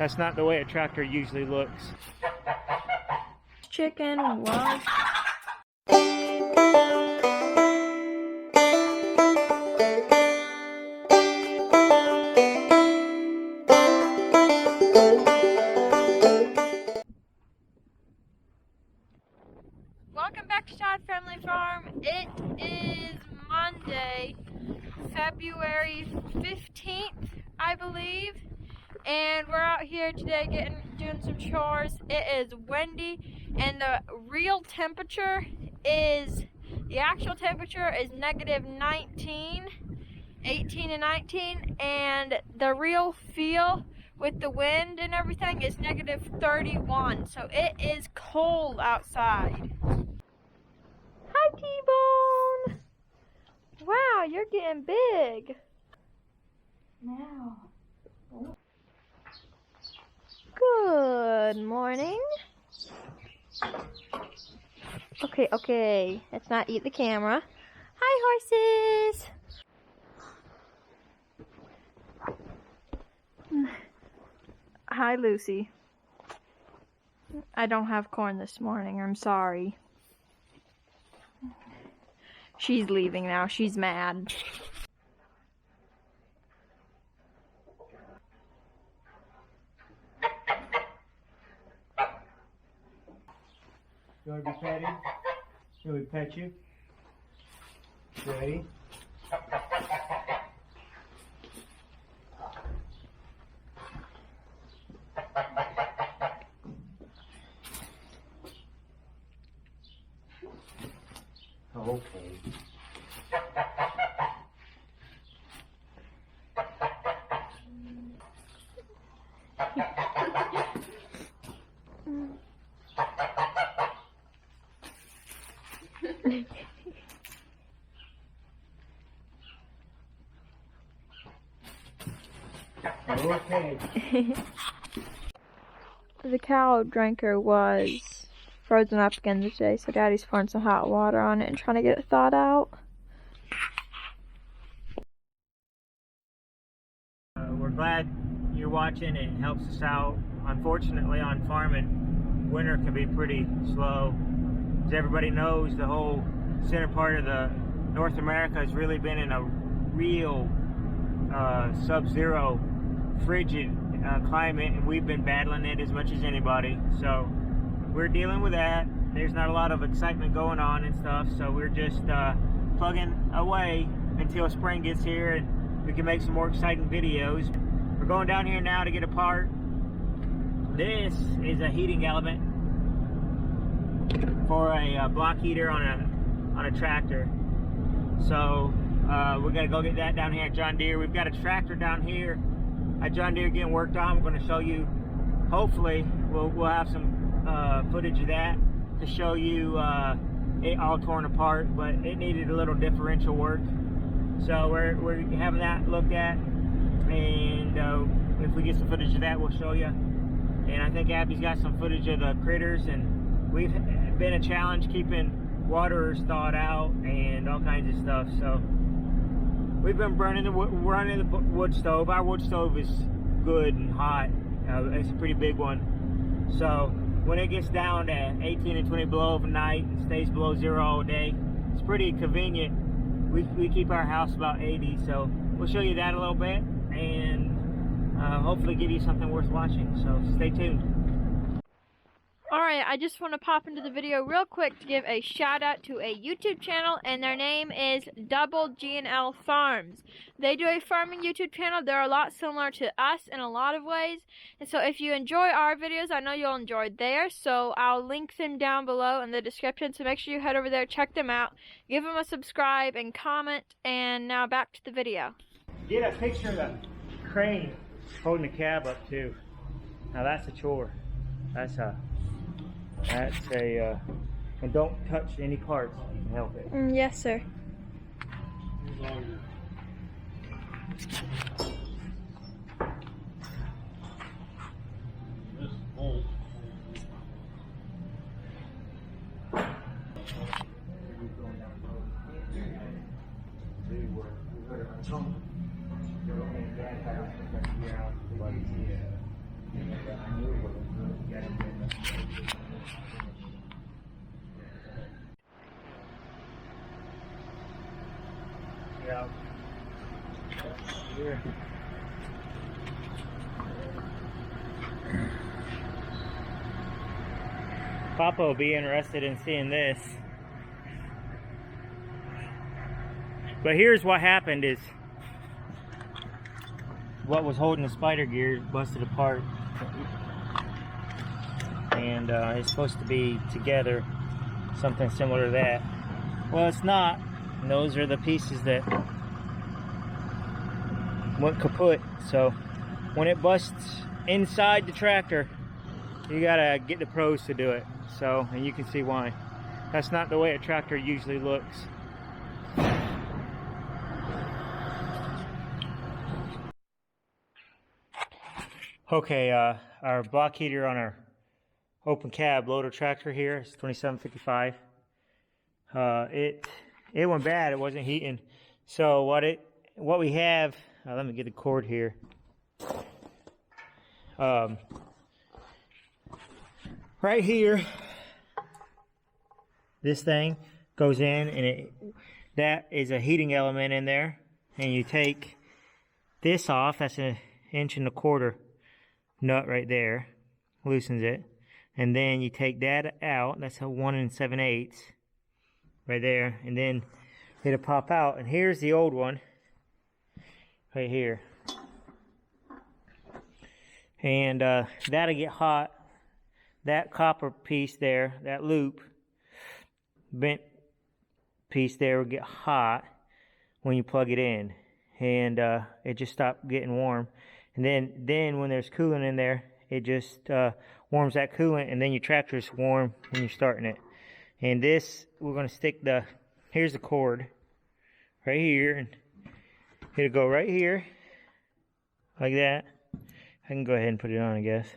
That's not the way a tractor usually looks. Chicken was... Welcome back to Todd Family Farm. It is Monday, February 15th, I believe. And we're out here today doing some chores. It is windy, and the real temperature is, the actual temperature is negative 19, 18 and 19, and the real feel with the wind and everything is negative 31. So it is cold outside. Hi, T-Bone. Wow, you're getting big. Now. Good morning. Okay. Let's not eat the camera. Hi, horses. Hi, Lucy. I don't have corn this morning. I'm sorry. She's leaving now. She's mad. You want to be petted? Shall we pet you? Ready? Okay. Okay. The cow drinker was frozen up again today, so Daddy's pouring some hot water on it and trying to get it thawed out. We're glad you're watching. It helps us out. Unfortunately, on farming, winter can be pretty slow. As everybody knows, the whole center part of the North America has really been in a real sub-zero frigid climate, and we've been battling it as much as anybody. So we're dealing with that. There's not a lot of excitement going on and stuff, so we're just plugging away until spring gets here and we can make some more exciting videos. We're going down here now to get a part. This is a heating element for a block heater on a tractor. So we're gonna go get that down here at John Deere. We've got a tractor down here at John Deere getting worked on. I'm going to show you, hopefully we'll have some footage of that to show you it all torn apart, but it needed a little differential work. So we're having that looked at, and if we get some footage of that, we'll show you. And I think Abby's got some footage of the critters, and we've been a challenge keeping waterers thawed out and all kinds of stuff. So we've been running the wood stove. Our wood stove is good and hot. It's a pretty big one. So when it gets down to 18 and 20 below overnight and stays below zero all day, it's pretty convenient. We keep our house about 80, so we'll show you that a little bit and hopefully give you something worth watching. So stay tuned. Alright, I just want to pop into the video real quick to give a shout out to a YouTube channel, and their name is Double G&L Farms. They do a farming YouTube channel. They're a lot similar to us in a lot of ways. And so if you enjoy our videos, I know you'll enjoy theirs. So I'll link them down below in the description. So make sure you head over there, check them out, give them a subscribe and comment. And now back to the video. Get a picture of the crane holding the cab up too. Now that's a chore. That's a and don't touch any parts to help it. Yes, sir. Yeah. Here. Papa will be interested in seeing this. But here's what happened is what was holding the spider gear busted apart. And it's supposed to be together, something similar to that. Well, it's not. And those are the pieces that went kaput. So when it busts inside the tractor, you gotta get the pros to do it. So, and you can see why. That's not the way a tractor usually looks. Okay, our block heater on our open cab loader tractor here is 2755. It went bad. It wasn't heating. So what we have, let me get the cord here. Right here, this thing goes in, and that is a heating element in there. And you take this off. That's 1.25 inch nut right there, loosens it. And then you take that out. That's a 1 7/8 right there, and then it'll pop out. And here's the old one right here, and that'll get hot. That copper piece there, that loop bent piece there, will get hot when you plug it in, and it just stopped getting warm. And then when there's coolant in there, it just warms that coolant, and then your tractor's warm when you're starting it. And this, we're going to stick here's the cord right here, and it'll go right here like that. I can go ahead and put it on, I guess.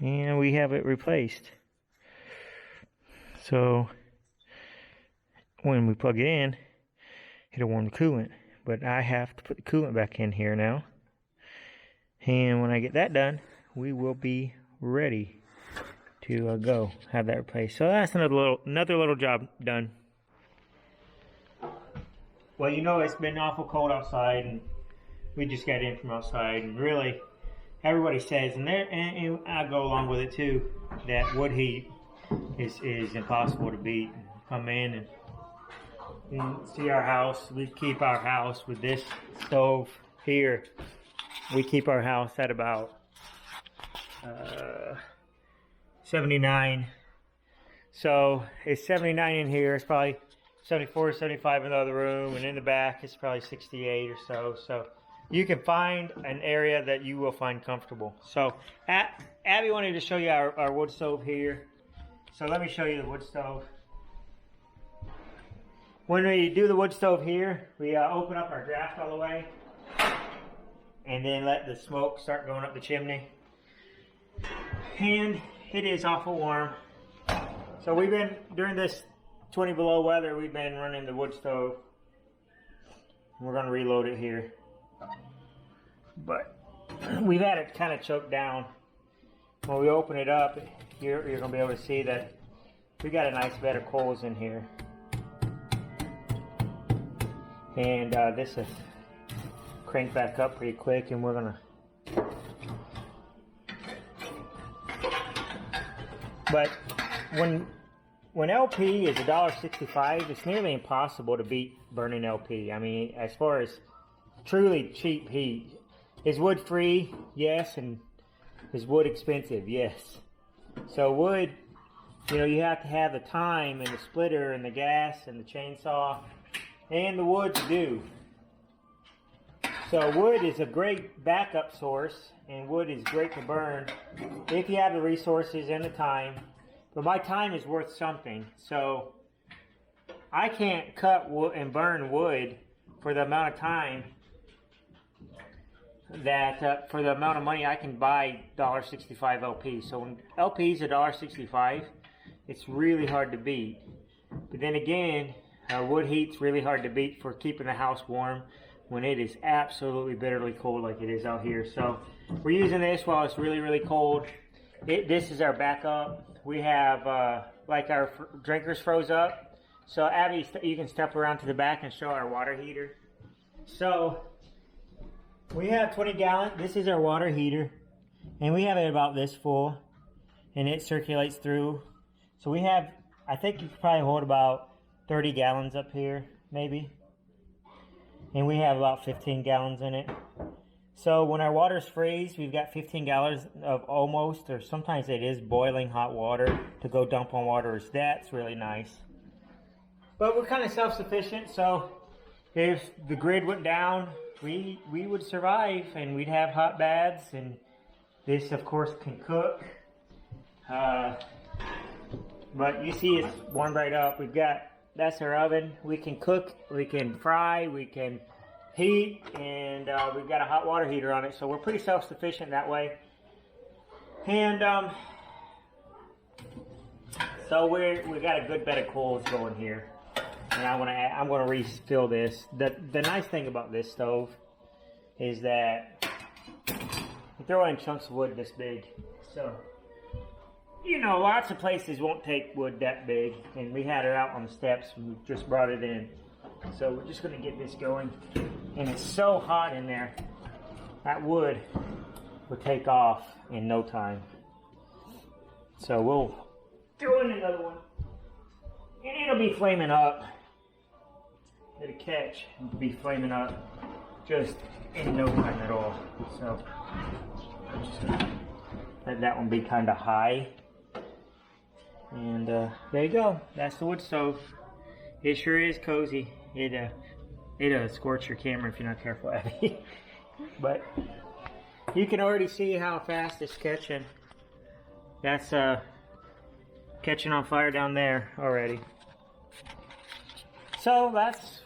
And we have it replaced. So when we plug it in, it'll warm the coolant. But I have to put the coolant back in here now. And when I get that done, we will be ready to go have that replaced. So that's another little job done. Well, you know, it's been awful cold outside, and we just got in from outside, and really everybody says, and I go along with it too, that wood heat is impossible to beat. Come in and see our house. We keep our house with this stove here. We keep our house at about 79. So it's 79 in here. It's probably 74, 75 in the other room, and in the back it's probably 68 or so. So you can find an area that you will find comfortable. So Abby wanted to show you our wood stove here. So let me show you the wood stove. When we do the wood stove here, we open up our draft all the way, and then let the smoke start going up the chimney. And it is awful warm. So we've been, during this 20 below weather, we've been running the wood stove. We're going to reload it here. But we've had it kind of choked down. When we open it up, you're going to be able to see that we got a nice bed of coals in here. And this is cranked back up pretty quick, and we're going to... But when LP is $1.65, it's nearly impossible to beat burning LP. I mean, as far as truly cheap heat. Is wood free? Yes. And is wood expensive? Yes. So wood, you know, you have to have the time and the splitter and the gas and the chainsaw and the wood to do. So wood is a great backup source, and wood is great to burn if you have the resources and the time. But my time is worth something, so I can't cut wood and burn wood for the amount of time that, for the amount of money I can buy $1.65 LP. So when LP is $1.65, it's really hard to beat. But then again, wood heat's really hard to beat for keeping the house warm when it is absolutely bitterly cold like it is out here. So we're using this while it's really, really cold. This is our backup. We have like our drinkers froze up. So Abby, you can step around to the back and show our water heater. So we have 20 gallon. This is our water heater, and we have it about this full, and it circulates through. So we have, I think you could probably hold about 30 gallons up here, maybe. And we have about 15 gallons in it. So when our water's freeze, we've got 15 gallons of almost, or sometimes it is boiling hot water to go dump on waters. That's really nice. But we're kind of self-sufficient, so if the grid went down, we would survive, and we'd have hot baths, and this of course can cook. But you see it's warmed right up. That's our oven. We can cook, we can fry, we can heat, and we've got a hot water heater on it, so we're pretty self-sufficient that way. And so we got a good bed of coals going here, and I'm gonna refill this. The nice thing about this stove is that you throw in chunks of wood this big, so you know lots of places won't take wood that big, and we had it out on the steps and we just brought it in. So we're just going to get this going, and it's so hot in there, that wood will take off in no time. So we'll throw in another one, and it'll be flaming up. It'll catch and be flaming up just in no time at all. So I'm just going to let that one be kind of high, and there you go. That's the wood stove. It sure is cozy. It'll scorch your camera if you're not careful, Abby. But you can already see how fast it's catching. That's catching on fire down there already. So that's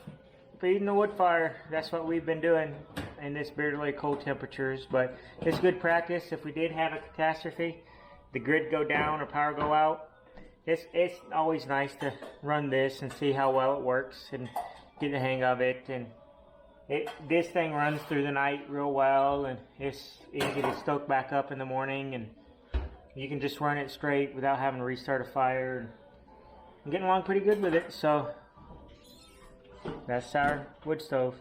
feeding the wood fire. That's what we've been doing in this bitterly cold temperatures. But it's good practice. If we did have a catastrophe, the grid go down or power go out, it's always nice to run this and see how well it works and get the hang of it. And this thing runs through the night real well, and it's easy to stoke back up in the morning, and you can just run it straight without having to restart a fire. And I'm getting along pretty good with it, so that's our wood stove.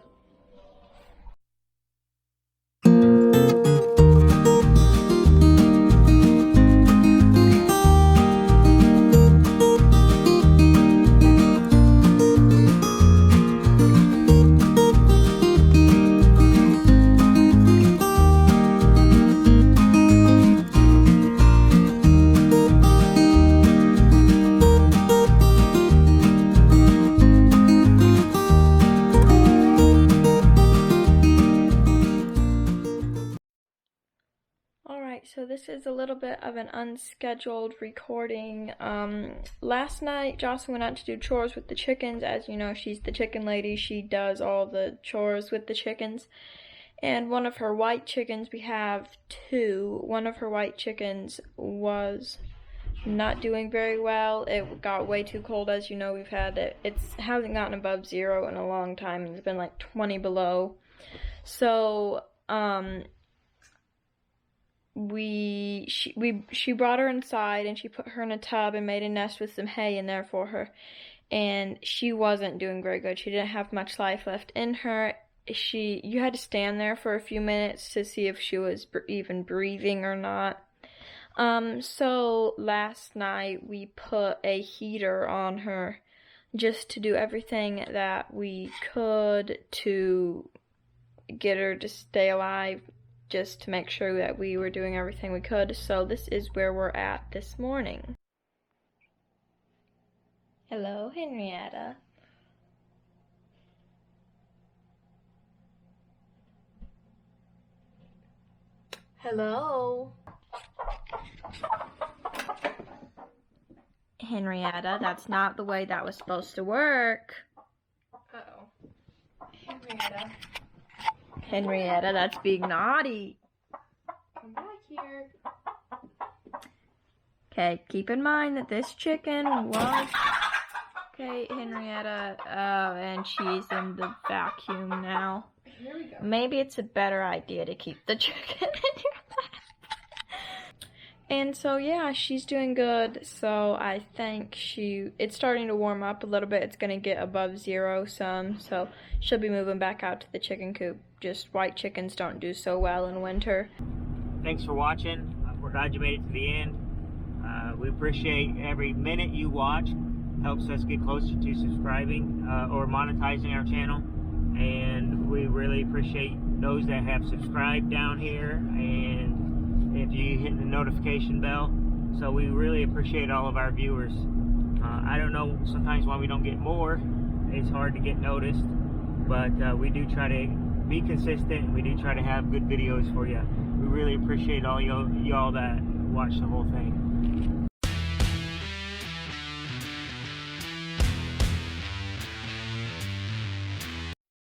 So this is a little bit of an unscheduled recording. Last night Jocelyn went out to do chores with the chickens. As you know, she's the chicken lady. She does all the chores with the chickens. And one of her white chickens, we have two, one of her white chickens was not doing very well. It got way too cold. As you know, we've had it. It hasn't gotten above 0 in a long time. It's been like 20 below. So, she brought her inside, and she put her in a tub and made a nest with some hay in there for her, and she wasn't doing very good. She didn't have much life left in her. You had to stand there for a few minutes to see if she was even breathing or not. So last night we put a heater on her just to do everything that we could to get her to stay alive, just to make sure that we were doing everything we could. So this is where we're at this morning. Hello, Henrietta. Hello. Henrietta, that's not the way that was supposed to work. Uh-oh. Henrietta. Henrietta, that's being naughty. Come back here. Okay, keep in mind that this chicken was... Okay, Henrietta, and she's in the vacuum now. Here we go. Maybe it's a better idea to keep the chicken in your lap. And so yeah, she's doing good. So I think it's starting to warm up a little bit. It's gonna get above 0 some, so she'll be moving back out to the chicken coop. Just white chickens don't do so well in winter. Thanks for watching. We're glad you made it to the end. We appreciate every minute you watch. Helps us get closer to subscribing or monetizing our channel. And we really appreciate those that have subscribed down here, and if you hit the notification bell. So we really appreciate all of our viewers. I don't know sometimes why we don't get more. It's hard to get noticed, but we do try to be consistent. We do try to have good videos for you. We really appreciate all y'all that watch the whole thing.